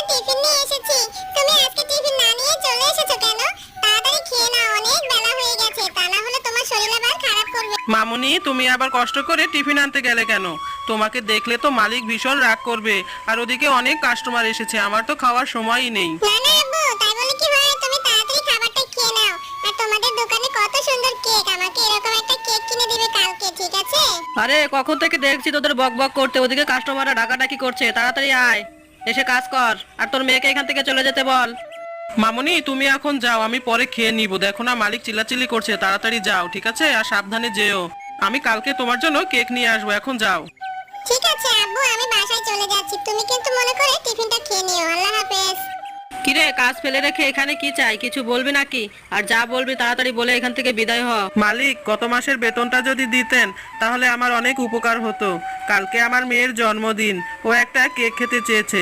Tiffin নিয়ে এসেছি। তুমি আজকে টিফিন না নিয়ে চলে এসেছো কেন? তাড়াতাড়ি খেয়ে নাও, অনেক বেলা হয়ে গেছে, তা না হলে তোমার শরীর আবার খারাপ করবে। মামুনি, তুমি আবার কষ্ট করে টিফিন আনতে গেলে কেন? তোমাকে দেখলে তো মালিক ভীষণ রাগ করবে। আর ওদিকে অনেক কাস্টমার এসেছে, আমার তো খাওয়ার সময়ই নেই। না না আব্বু, তাই বলে কি হয়? তুমি তাড়াতাড়ি খাবারটা খেয়ে নাও। আর তোমাদের দোকানে কত সুন্দর কেক, আমাকে এরকম একটা কেক কিনে দিবে কালকে, ঠিক আছে? আরে কখন থেকে দেখছি তোদের বক বক করতে, ওদিকে কাস্টমাররা ডাকাডাকি করছে। তাড়াতাড়ি আয়, এসে কাজ কর। আর তোর মেয়েকে এখান থেকে চলে যেতে বল। মামুনি, তুমি এখন যাও, আমি পরে খেয়ে নিব। দেখো না মালিক চিল্লাচিল্লি করছে, তাড়াতাড়ি যাও, ঠিক আছে? আর সাবধানে যেও। আমি কালকে তোমার জন্য কেক নিয়ে আসবো, এখন যাও। ঠিক আছে আব্বু, আমি বাসায় চলে যাচ্ছি। তুমি কিন্তু মনে করে টিফিনটা খেয়ে নিও। আল্লাহ হাফেজ। কিরে, কাজ ফেলে রেখে এখানে কি চাই? কিছু বলবি নাকি? আর যা বলবি তাড়াতাড়ি বলে এখান থেকে বিদায় হ। মালিক, গত মাসের বেতনটা যদি দিতেন তাহলে আমার অনেক উপকার হতো। কালকে আমার মেয়ের জন্মদিন, ও একটা কেক খেতে চেয়েছে।